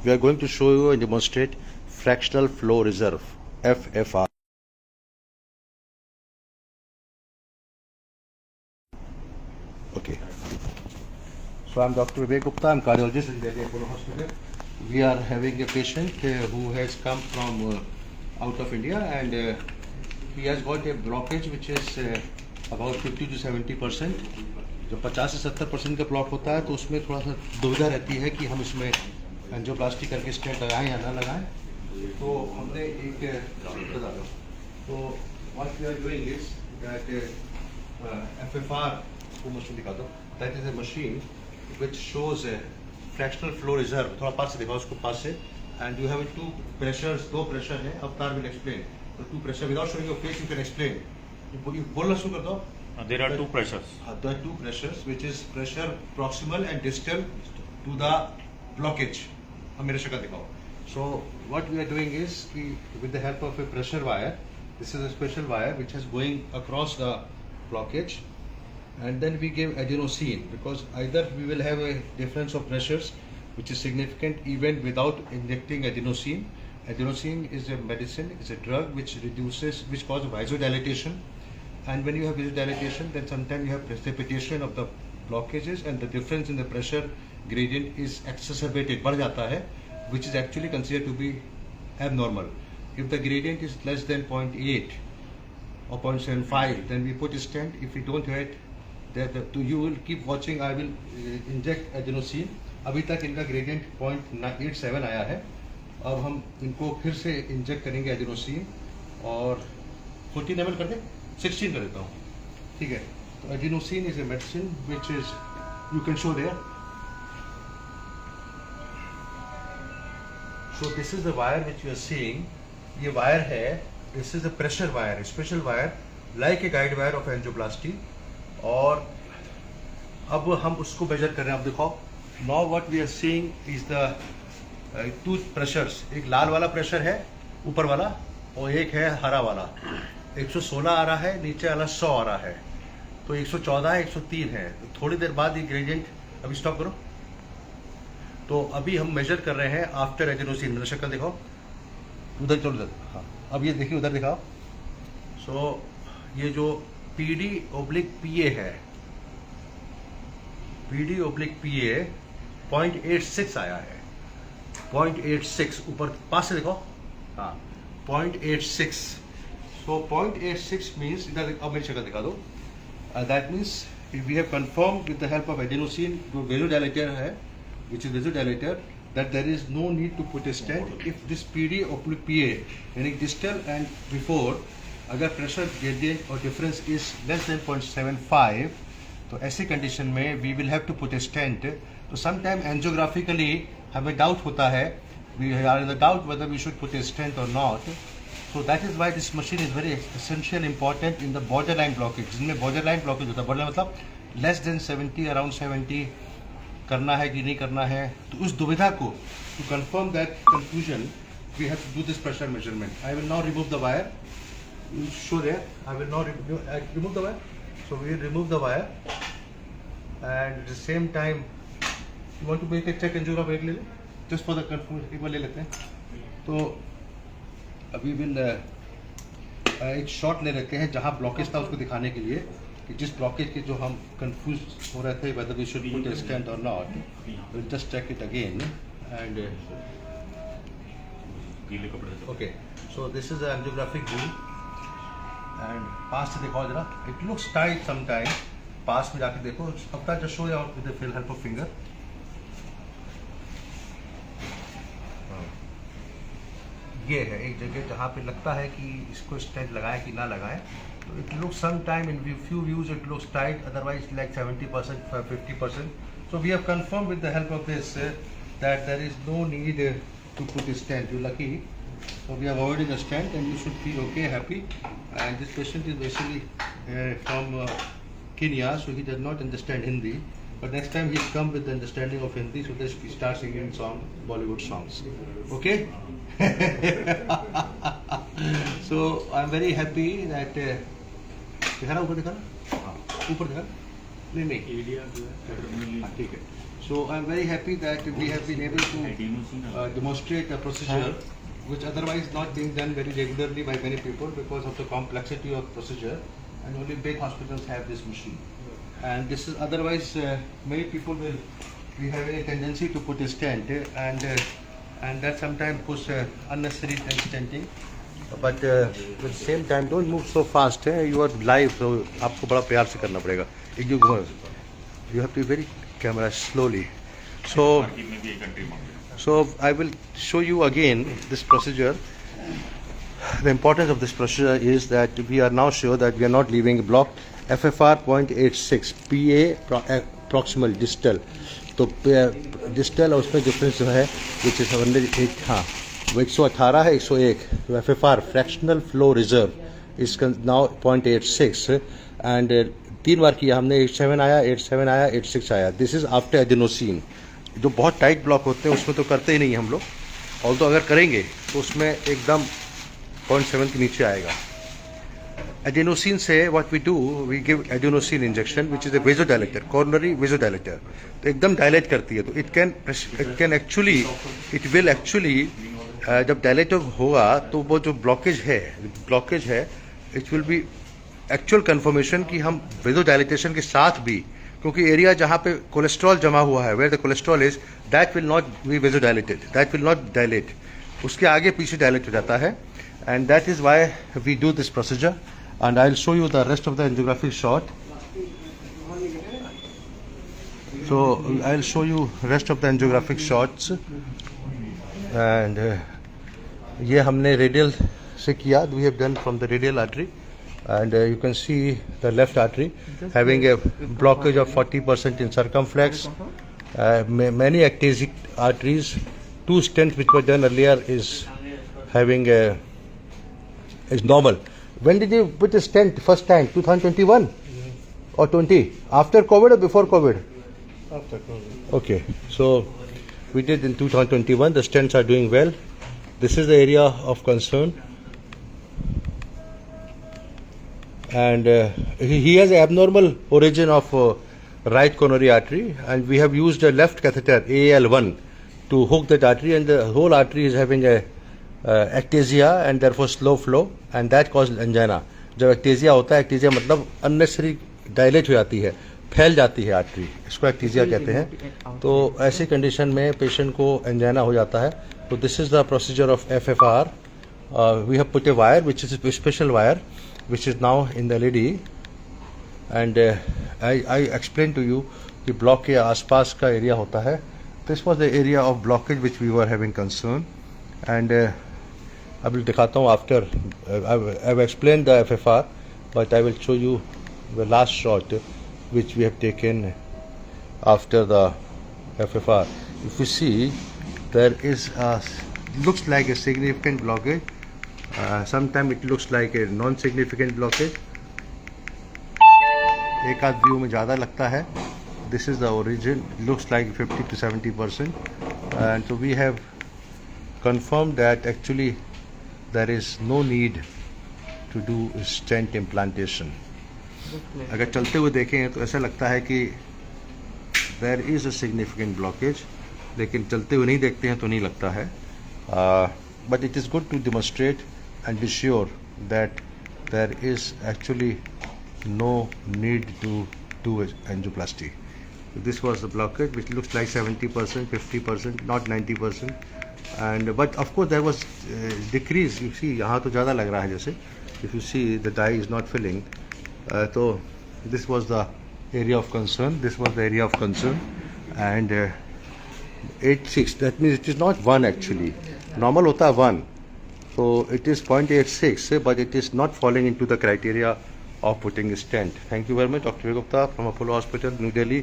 we are going to show you and demonstrate fractional flow reserve, FFR. Okay. So I'm Dr. Vivek Gupta. I'm cardiologist in Delhi Apollo Hospital. We are having a patient who has come from out of India, and he has got a blockage which is about 50 to 70%. जब 50 से 70% का block होता है तो उसमें थोड़ा सा दुविधा रहती है कि हम इसमें एंजियोप्लास्टी करके स्टेंट लगाएं या ना लगाएं। तो हमने एक बता दो तो what we are doing is that FFR को मशीन दिखा दो। That is a machine which shows a fractional flow reserve. थोड़ा पास से दिखाओ उसको पास से। And you have two pressures, दो pressure है। Avatar will explain. The two pressure without showing your face you can explain. You बोलना शुरू कर दो। There are two pressures. There are two pressures, which is pressure proximal and distal to the blockage. अब मेरे शक्ल दिखाओ। So what we are doing is with the help of a pressure wire, this is a special wire which is going across the blockage, and then we give adenosine, because either we will have a difference of pressures which is significant even without injecting adenosine. Adenosine is a medicine, is a drug which causes vasodilatation, and when you have vasodilatation then sometimes you have precipitation of the blockages and the difference in the pressure gradient is exacerbated, बढ़ जाता है, which is actually considered to be abnormal. If the gradient is less than 0.8 or 0.75 then we put a stent. If we don't have it, you will keep watching. I will inject adenosine. अभी तक इनका gradient 0.87 आया है। अब हम इनको फिर से इंजेक्ट करेंगे एडिनोसिन, और 14 ml कर दें, 16 कर देता हूँ, ठीक है। तो adenosine is a medicine which is you can show there. So this is the wire which you are seeing. ये वायर है, this is a pressure wire, special wire like a guide wire of angioplasty. और अब हम उसको major कर रहे हैं। आप देखो, now what we are seeing is the two pressures. एक लाल वाला प्रेशर है ऊपर वाला, और एक है हरा वाला। 116 आ रहा है, नीचे वाला 100 आ रहा है, तो 114 है, 103 है। तो थोड़ी देर बाद ये ग्रेडियंट, अभी स्टॉप करो। तो अभी हम मेजर कर रहे हैं आफ्टर एडिनोसिन। मेरा शक्ल दिखाओ, उधर चलो उधर। हाँ, अब ये देखिए उधर दिखाओ। सो ये जो PD/PA है, PD/PA 0.86 आया है, 0.86 ऊपर पास से देखो। हाँ, 0.86। सो 0.86 मीन्स, इधर अब मेरी शक्ल दिखा दो। That means we have confirm with the help of adenosine, जो वेजोडाइलेटर है, which is vasodilator, that there is no need to put a stent if this PD/PA यानी distal and before अगर प्रेशर ग्रेडियंट और difference is less than 0.75, तो ऐसी कंडीशन में we will have to put a stent. तो sometime angiographically हमें doubt होता है, we are in the doubt whether we should put a stent और not. So that is why this machine is very essential important in the border line blockage, जिनमें border line blockage होता है। Border मतलब less than 70, around 70 करना है कि नहीं करना है। तो उस दुविधा को, to confirm that confusion, we have to do this pressure measurement. I will now remove the wire. You show there. I will now remove the wire. So we will remove the wire, and at the same time, you want to make a check angiograph एक ले ले, just for the confirmation एक बार ले लेते हैं। तो अभी will एक शॉट ले लेते हैं जहाँ ब्लॉकेज था उसको दिखाने के लिए, कि जिस ब्लॉकेज के जो हम कंफ्यूज हो रहे थे whether we should put a stent or not. We'll just check it again and okay. So this is the angiographic view. And पास से देखो जरा, इट लुक्स टाइट समटाइम। पास में जाके देखो। अब तक just show out with the help of finger. ये है एक जगह जहाँ पे लगता है कि इसको स्टेंट लगाए कि ना लगाए। तो it looks sometime in few views it looks tight, otherwise like 70%, 50%. So we have confirm with the help of this that there is no need to put a stent. You're lucky. So we have avoided a stent and you should feel okay, happy. And this patient is basically from Kenya, so he does not understand Hindi. But next time he'll come with the understanding of Hindi, so that he start singing Bollywood songs. Okay? So I'm very happy that दिखाना ऊपर दिखाना, हाँ ऊपर दिखाना, नहीं हाँ ठीक है। So I'm very happy that we have been able to demonstrate a procedure which otherwise not being done very regularly by many people because of the complexity of procedure, and only big hospitals have this machine. And this is otherwise many people will be having a tendency to put a stent and that sometimes puts unnecessary stenting. But at the same time, don't move so fast. You are live, so आपको बड़ा प्यार से करना पड़ेगा. You have to be very camera slowly. So I will show you again this procedure. The importance of this procedure is that we are now sure that we are not leaving a block. FFR 0.86 PA proximal distal. तो distal और उसमें difference जो है which is 108, हाँ वो 118 है 101. तो FFR fractional flow reserve is now 0.86 and 3 बार किया हमने. 87 आया, 87 आया, 86 आया. This is after adenosine. जो बहुत टाइट ब्लॉक होते हैं उसमें तो करते ही नहीं हम लोग, और तो अगर करेंगे तो उसमें एकदम 0.7 के नीचे आएगा. एडिनोसिन से what we do, we give adenosine injection which is a vasodilator, coronary vasodilator. तो एकदम डायलेट करती है. तो it can actually, it will actually जब डायलेट होगा तो वो जो ब्लॉकेज है it will be actual confirmation कि हम वेजोडायलेटेशन के साथ भी, क्योंकि एरिया जहाँ पे कोलेस्ट्रॉल जमा हुआ है, where the cholesterol is, that will not be vasodilated, that will not dilate. उसके आगे पीछे डायलेट हो जाता है. And that is why we do this procedure. And I'll show you the rest of the angiographic shot. So I'll show you rest of the angiographic shots. And ये हमने radial से किया. We have done from the radial artery, and you can see the left artery having a blockage of 40% in circumflex. Many ectasic arteries. 2 stents which were done earlier is having is normal. When did you put a stent first time? 2021 or 20? After COVID or before COVID? After COVID. Okay, so we did in 2021. The stents are doing well. This is the area of concern, and he has an abnormal origin of right coronary artery, and we have used a left catheter AL1 to hook that artery, and the whole artery is having a ectasia and therefore slow flow and that cause angina. जब ectasia होता है, एक्टेजिया मतलब unnecessary dilate हो जाती है, फैल जाती है आर्टरी, इसको एक्टेजिया कहते हैं. तो ऐसी कंडीशन में पेशेंट को एंजाइना हो जाता है. तो this is the procedure of FFR. We have put a wire which is special wire which is now in the LED, and I explain to you कि ब्लॉक के आसपास का एरिया होता है. This was the area of blockage which we were having concern. And अभी दिखाता हूँ after I have explain the FFR, but I will show you the last shot which we have taken after the FFR. If you see, there is looks like a significant blockage. Sometimes it looks like a non-significant blockage. एक आध view में ज़्यादा लगता है. This is the origin. It looks like 50 to 70%, and so we have confirmed that actually there is no need to do stent implantation. अगर चलते हुए देखें तो ऐसा लगता है कि there is a significant blockage, लेकिन चलते हुए नहीं देखते हैं तो नहीं लगता है. But it is good to demonstrate and be sure that there is actually no need to do angioplasty. This was the blockage which looks like 70%, 50%, not 90%. And but of course there was decrease. You see यहाँ तो ज़्यादा लग रहा है जैसे. If you see the dye is not filling. So this was the area of concern. And 86. That means it is not 1 actually. Normal होता है 1. So it is 0.86, but it is not falling into the criteria of putting a stent. Thank you very much, Dr. Gupta from Apollo Hospital, New Delhi,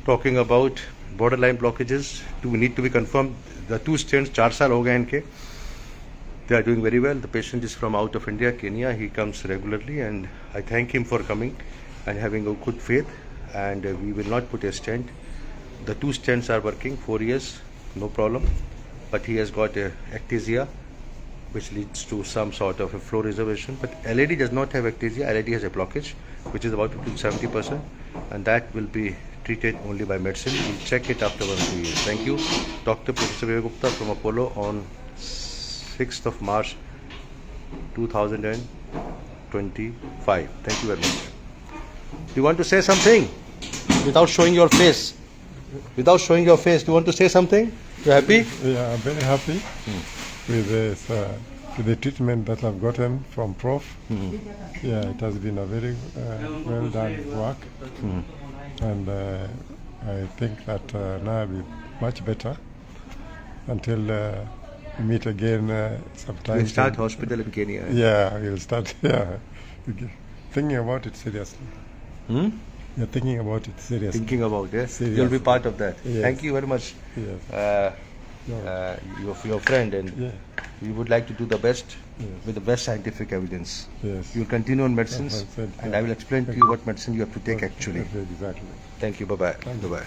talking about borderline blockages. We need to be confirmed. The 2 stents 4 साल हो गए इनके. They are doing very well. The patient is from out of India, Kenya. He comes regularly, and I thank him for coming and having a good faith. And we will not put a stent. The 2 stents are working 4 years, no problem. But he has got a ectasia, which leads to some sort of a flow reservation. But LED does not have ectasia. LED has a blockage, which is about 50 to 70%, and that will be treated only by medicine. We'll check it after 1 or 2 years. Thank you. Dr. Professor Vivek Gupta from Apollo on 6th of March 2025. Thank you very much. Do you want to say something? Without showing your face. Without showing your face, do you want to say something? You happy? Yeah, I'm very happy with this, with the treatment that I've gotten from Prof. Yeah, it has been a very well done work, and I think that now I'll be much better until we meet again sometime. You start hospital in Kenya. Yeah, we'll start. Yeah, thinking about it seriously. You're thinking about it seriously. Thinking about it. Seriously. You'll be part of that. Yes. Thank you very much. Yes. Your friend, and Yeah. we would like to do the best Yes. with the best scientific evidence. Yes. You'll continue on medicines, Yes, I said, and yeah. I will explain to you what medicine you have to take actually. Exactly. Thank you. Bye bye. Thank you. Bye bye.